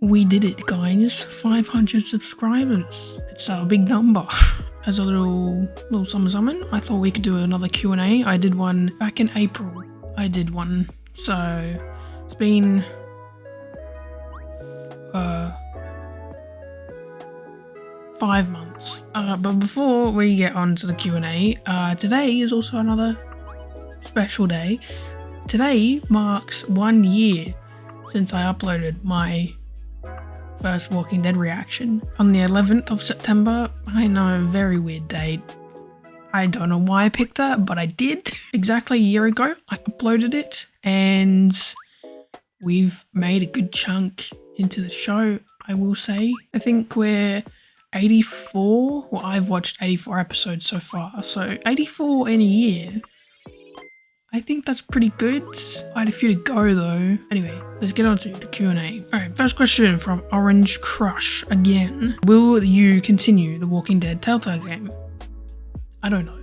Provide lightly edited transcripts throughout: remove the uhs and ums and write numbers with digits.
We did it, guys. 500 subscribers. It's a big number. As a little summon, I thought we could do another Q&A. I did one back in April. So it's been 5 months. But before we get on to the Q&A, today is also another special day. Today marks 1 year since I uploaded my first Walking Dead reaction on the 11th of September. I know, very weird date. I don't know why I picked that, but I did. Exactly a year ago, I uploaded it, and we've made a good chunk into the show, I will say. I think we're 84. Well, I've watched 84 episodes so far, so 84 in a year. I think that's pretty good. I had a few to go though. Anyway, let's get on to the Q&A. Alright, first question from Orange Crush again. Will you continue the Walking Dead Telltale game? I don't know.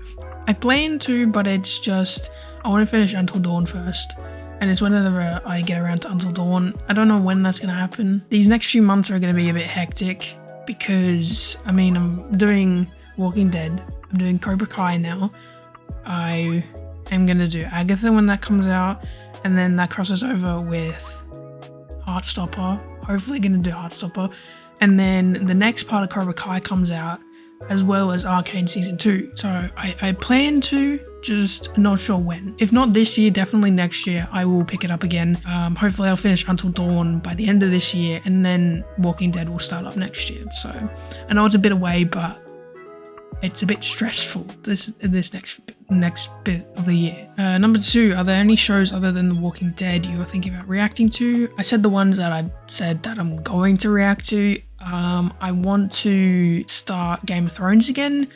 I plan to, but it's just, I want to finish Until Dawn first. And it's whenever I get around to Until Dawn. I don't know when that's going to happen. These next few months are going to be a bit hectic because, I mean, I'm doing Walking Dead. I'm doing Cobra Kai now. I'm going to do Agatha when that comes out, and then that crosses over with Heartstopper. Hopefully going to do Heartstopper. And then the next part of Cobra Kai comes out, as well as Arcane Season 2. So I plan to, just not sure when. If not this year, definitely next year, I will pick it up again. Hopefully I'll finish Until Dawn by the end of this year, and then Walking Dead will start up next year. So I know it's a bit away, but it's a bit stressful this next bit of the year. Number 2, are there any shows other than The Walking Dead you are thinking about reacting to? I said the ones that I said that I'm going to react to. I want to start Game of Thrones again,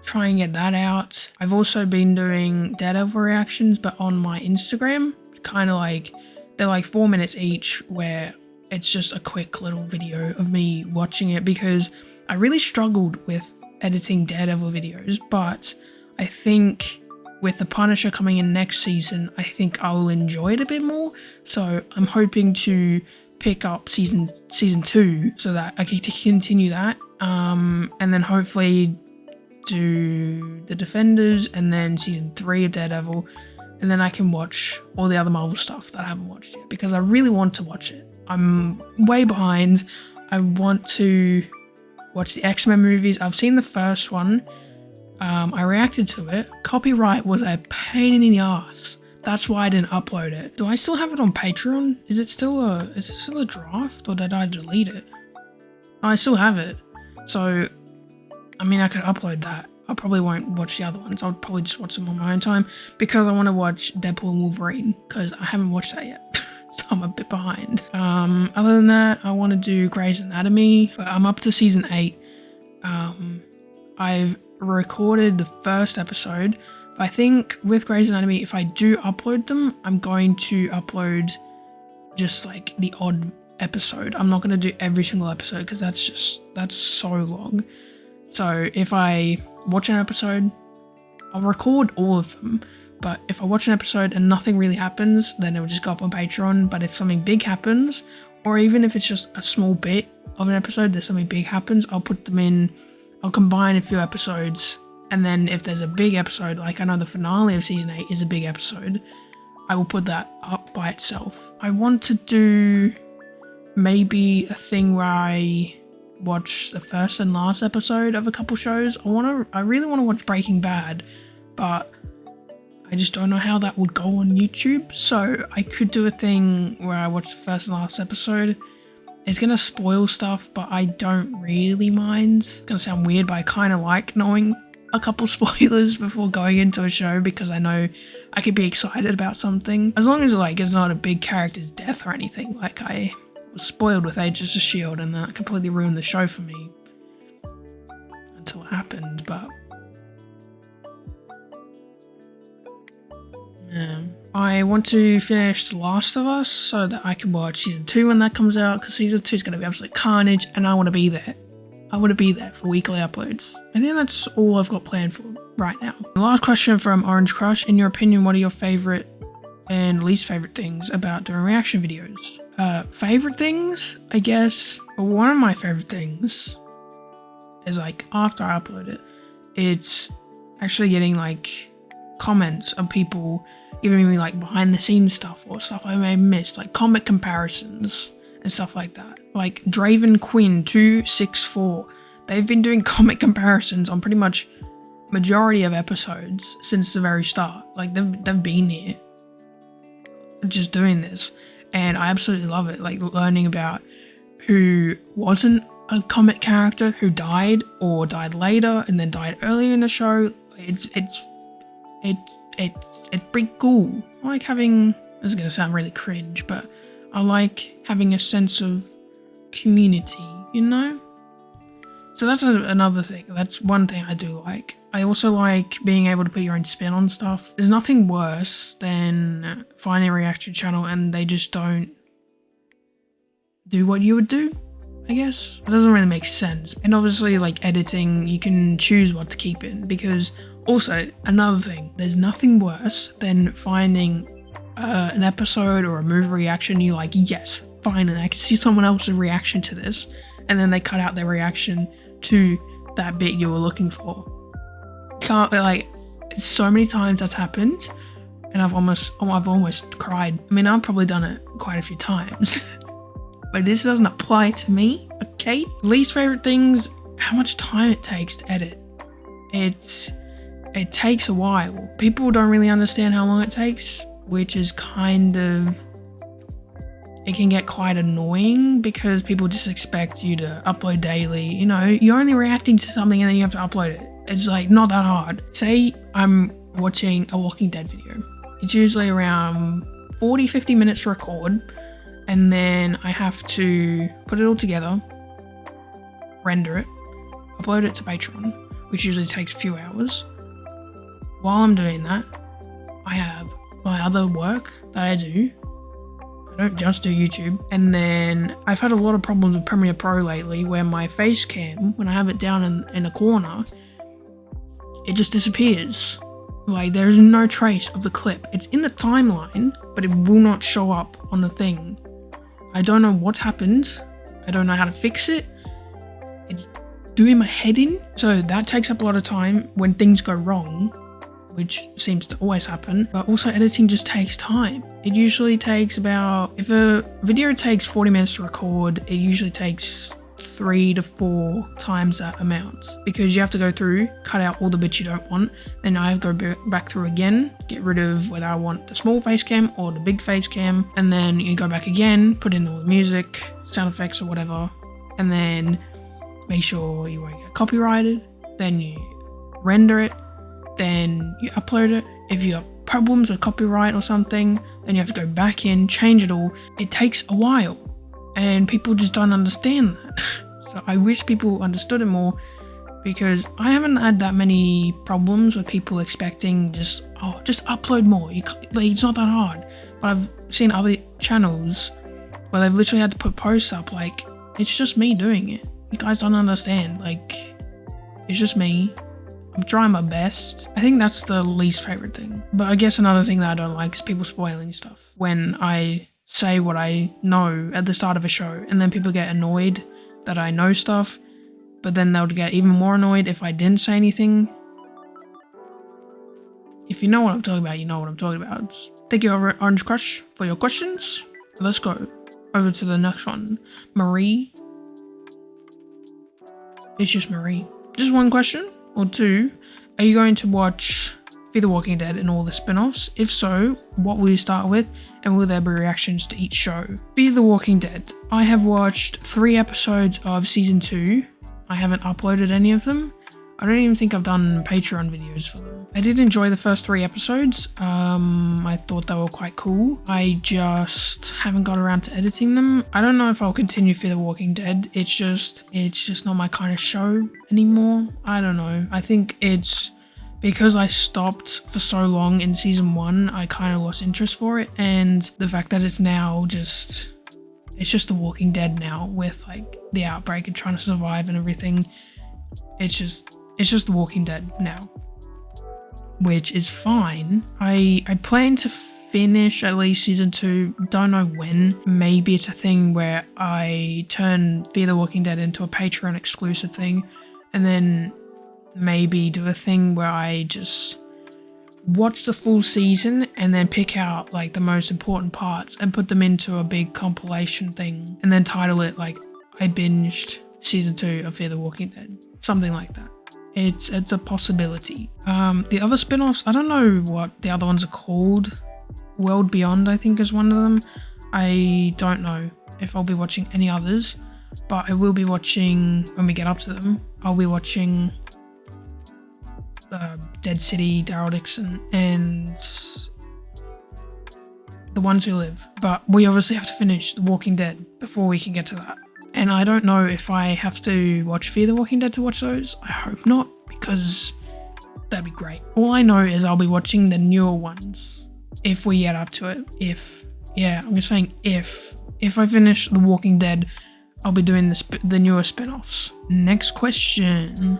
try and get that out. I've also been doing Daredevil reactions, but on my Instagram, kind of like, they're like 4 minutes each, where it's just a quick little video of me watching it, because I really struggled with editing Daredevil videos, but I think with The Punisher coming in next season, I think I will enjoy it a bit more. So I'm hoping to pick up season 2 so that I can continue that, and then hopefully do The Defenders and then season 3 of Daredevil, and then I can watch all the other Marvel stuff that I haven't watched yet, because I really want to watch it. I'm way behind. I want to watch the X-Men movies. I've seen the first one. I reacted to it. Copyright was a pain in the ass. That's why I didn't upload it. Do I still have it on Patreon? Is it still a draft, or did I delete it? No, I still have it. So, I mean, I could upload that. I probably won't watch the other ones. I'll probably just watch them on my own time, because I want to watch Deadpool and Wolverine, because I haven't watched that yet. So I'm a bit behind. Other than that, I want to do Grey's Anatomy, but I'm up to season 8. I've recorded the first episode, but I think with Grey's Anatomy, if I do upload them, I'm going to upload just like the odd episode. I'm not going to do every single episode, because that's so long. So if I watch an episode, I'll record all of them. But if I watch an episode and nothing really happens, then it will just go up on Patreon. But if something big happens, or even if it's just a small bit of an episode, there's something big happens, I'll put them in, I'll combine a few episodes. And then if there's a big episode, like I know the finale of season 8 is a big episode, I will put that up by itself. I want to do maybe a thing where I watch the first and last episode of a couple shows. I really want to watch Breaking Bad, but I just don't know how that would go on YouTube. So I could do a thing where I watch the first and last episode. It's gonna spoil stuff, but I don't really mind. It's gonna sound weird, but I kind of like knowing a couple spoilers before going into a show, because I know I could be excited about something. As long as like it's not a big character's death or anything. Like I was spoiled with Agents of S.H.I.E.L.D. and that completely ruined the show for me until it happened, but I want to finish The Last of Us so that I can watch season 2 when that comes out, because season 2 is going to be absolute carnage, and I want to be there. I want to be there for weekly uploads. I think that's all I've got planned for right now. The last question from Orange Crush. In your opinion, what are your favorite and least favorite things about doing reaction videos? Favorite things, I guess. One of my favorite things is like after I upload it, it's actually getting like comments of people giving me like behind the scenes stuff or stuff I may have missed, like comic comparisons and stuff like that. Like Draven Quinn 264, they've been doing comic comparisons on pretty much majority of episodes since the very start. Like they've been here just doing this, and I absolutely love it. Like learning about who wasn't a comic character, who died or died later and then died earlier in the show. It's pretty cool. I like having, this is gonna sound really cringe, but I like having a sense of community, you know? So that's another thing. That's one thing I do like. I also like being able to put your own spin on stuff. There's nothing worse than finding a reaction channel and they just don't do what you would do, I guess. It doesn't really make sense. And obviously, like editing, you can choose what to keep in, because also another thing, there's nothing worse than finding an episode or a movie reaction. You're like, yes, finally, I can see someone else's reaction to this. And then they cut out their reaction to that bit you were looking for. Can't, like, so many times that's happened, and I've almost cried. I mean, I've probably done it quite a few times, but this doesn't apply to me, okay? Least favorite things, how much time it takes to edit. It takes a while. People don't really understand how long it takes, which is kind of, it can get quite annoying because people just expect you to upload daily. You know, you're only reacting to something and then you have to upload it. It's like not that hard. Say I'm watching a Walking Dead video. It's usually around 40-50 minutes to record, and then I have to put it all together, render it, upload it to Patreon, which usually takes a few hours. While I'm doing that, I have my other work that I do. I don't just do YouTube. And then I've had a lot of problems with Premiere Pro lately where my face cam, when I have it down in a corner, it just disappears. Like there's no trace of the clip. It's in the timeline, but it will not show up on the thing. I don't know what's happened. I don't know how to fix it. It's doing my head in. So that takes up a lot of time when things go wrong, which seems to always happen. But also editing just takes time. It usually takes about, if a video takes 40 minutes to record, it usually takes 3 to 4 times that amount, because you have to go through, cut out all the bits you don't want, then I have to go back through again, get rid of whether I want the small face cam or the big face cam, and then you go back again, put in all the music, sound effects or whatever, and then make sure you won't get copyrighted, then you render it, then you upload it. If you have problems with copyright or something, then you have to go back in, change it all. It takes a while, and people just don't understand that. So I wish people understood it more, because I haven't had that many problems with people expecting just upload more. Like, it's not that hard. But I've seen other channels where they've literally had to put posts up like, it's just me doing it. You guys don't understand. Like, it's just me. I'm trying my best. I think that's the least favorite thing. But I guess another thing that I don't like is people spoiling stuff. When I say what I know at the start of a show, and then people get annoyed that I know stuff, but then they'll get even more annoyed if I didn't say anything. If you know what I'm talking about, you know what I'm talking about. Thank you, Orange Crush, for your questions. Let's go over to the next one. Marie. It's just Marie. Just one question or two. Are you going to watch Fear the Walking Dead and all the spin-offs? If so, what will you start with, and will there be reactions to each show? Fear the Walking Dead. I have watched 3 episodes of season 2. I haven't uploaded any of them. I don't even think I've done Patreon videos for them. I did enjoy the first 3 episodes. I thought they were quite cool. I just haven't got around to editing them. I don't know if I'll continue Fear the Walking Dead. It's just not my kind of show anymore. I don't know. I think it's because I stopped for so long in season 1, I kind of lost interest for it. And the fact that it's now it's just The Walking Dead now, with like the outbreak and trying to survive and everything. It's just The Walking Dead now, which is fine. I plan to finish at least season 2. Don't know when. Maybe it's a thing where I turn Fear the Walking Dead into a Patreon exclusive thing, and then maybe do a thing where I just watch the full season and then pick out like the most important parts and put them into a big compilation thing and then title it like I binged season 2 of Fear the Walking Dead. Something like that. It's a possibility. The other spin-offs, I don't know what the other ones are called. World Beyond, I think, is one of them. I don't know if I'll be watching any others, but I will be watching, when we get up to them, I'll be watching Dead City, Daryl Dixon, and The Ones Who Live. But we obviously have to finish The Walking Dead before we can get to that. And I don't know if I have to watch Fear the Walking Dead to watch those. I hope not, because that'd be great. All I know is I'll be watching the newer ones if we get up to it. I'm just saying if I finish The Walking Dead, I'll be doing the newer spin-offs. Next question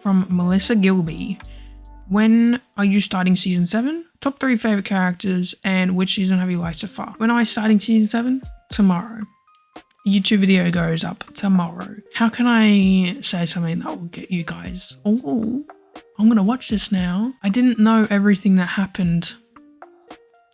from Melissa Gilby. When are you starting season 7? Top 3 favorite characters and which season have you liked so far? When am I starting season 7? Tomorrow. YouTube video goes up tomorrow. How can I say something that will get you guys, oh, I'm gonna watch this now. I didn't know everything that happened.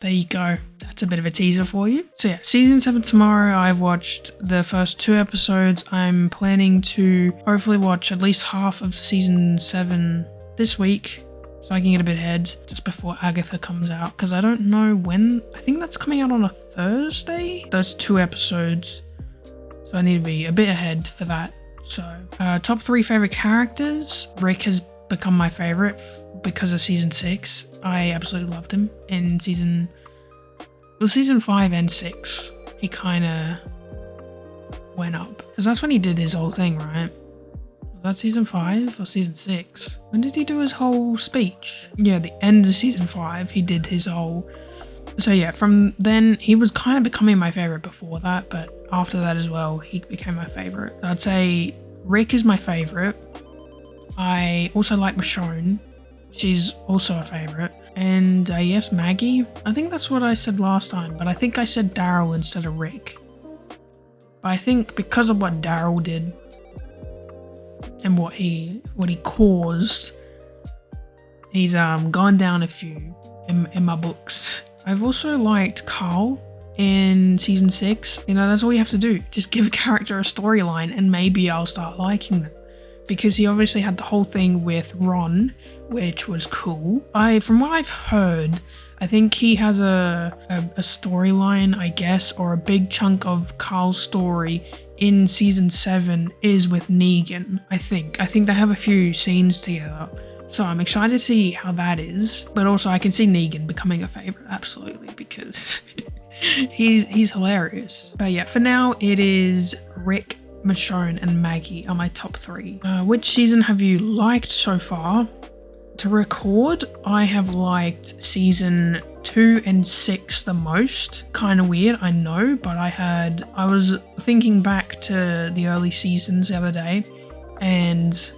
There you go. That's a bit of a teaser for you. So yeah, season 7 tomorrow. I've watched the first 2 episodes. I'm planning to hopefully watch at least half of season 7 this week, so I can get a bit ahead just before Agatha comes out, because I don't know when. I think that's coming out on a Thursday. Those 2 episodes. So I need to be a bit ahead for that. So, top 3 favorite characters. Rick has become my favorite because of season 6. I absolutely loved him in season 5 and 6. He kind of went up, because that's when he did his whole thing, right? Was that season 5 or season 6? When did he do his whole speech? Yeah, the end of season 5, he did his whole. So yeah, from then he was kind of becoming my favorite before that, but after that as well, he became my favorite. I'd say Rick is my favorite. I also like Michonne. She's also a favorite. And yes, Maggie. I think that's what I said last time, but I think I said Daryl instead of Rick. But I think because of what Daryl did and what he caused, he's gone down a few in my books. I've also liked Carl in season 6. You know, that's all you have to do. Just give a character a storyline and maybe I'll start liking them. Because he obviously had the whole thing with Ron, which was cool. From what I've heard, I think he has a storyline, I guess, or a big chunk of Carl's story in season 7 is with Negan, I think. I think they have a few scenes together. So I'm excited to see how that is, but also I can see Negan becoming a favorite, absolutely, because he's hilarious. But yeah, for now it is Rick, Michonne, and Maggie are my top 3. Which season have you liked so far? To record, I have liked season 2 and 6 the most. Kind of weird, I know, but I was thinking back to the early seasons the other day, and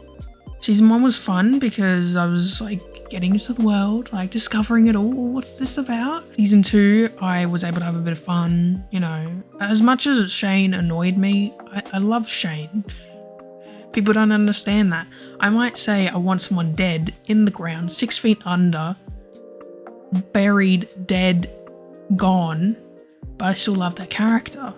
season 1 was fun because I was like getting into the world, like discovering it all. What's this about? Season 2, I was able to have a bit of fun, you know. As much as Shane annoyed me, I love Shane. People don't understand that. I might say I want someone dead in the ground, 6 feet under, buried, dead, gone, but I still love that character.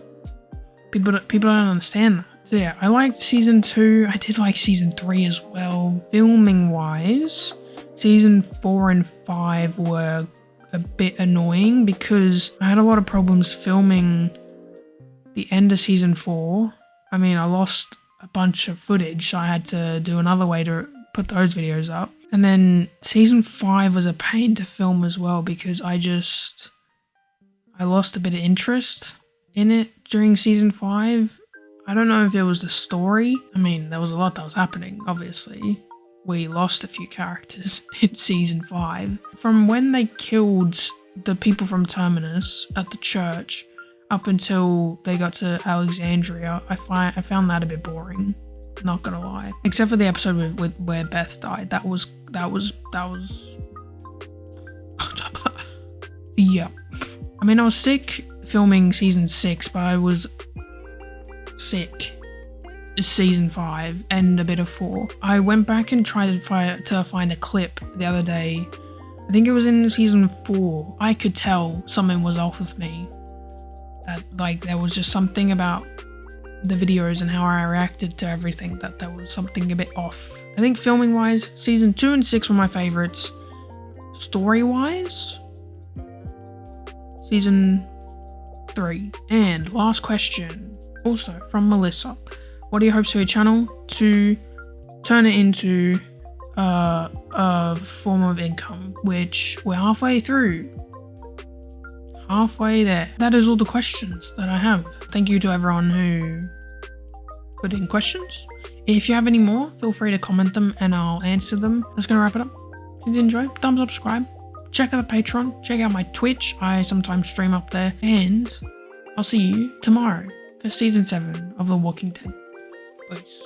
People don't understand that. So yeah, I liked season 2. I did like season 3 as well. Filming wise, season 4 and 5 were a bit annoying because I had a lot of problems filming the end of season 4. I mean, I lost a bunch of footage, so I had to do another way to put those videos up. And then season 5 was a pain to film as well because I lost a bit of interest in it during season 5. I don't know if it was the story. I mean, there was a lot that was happening, obviously. We lost a few characters in season 5. From when they killed the people from Terminus at the church up until they got to Alexandria, I found that a bit boring, not gonna lie. Except for the episode where Beth died. That was Yep. I mean, I was sick filming season 6, but I was sick season 5 and a bit of 4. I went back and tried to find a clip the other day. I think it was in season 4. I could tell something was off with me. That, like, there was just something about the videos and how I reacted to everything that there was something a bit off. I think filming wise, season 2 and 6 were my favorites. Story wise, season 3. And last question, also from Melissa. What are your hopes for your channel to turn it into a form of income? Which we're halfway through. Halfway there. That is all the questions that I have. Thank you to everyone who put in questions. If you have any more, feel free to comment them and I'll answer them. That's gonna wrap it up. If you enjoy, thumbs up, subscribe. Check out the Patreon. Check out my Twitch. I sometimes stream up there. And I'll see you tomorrow for season 7 of The Walking Dead. Peace.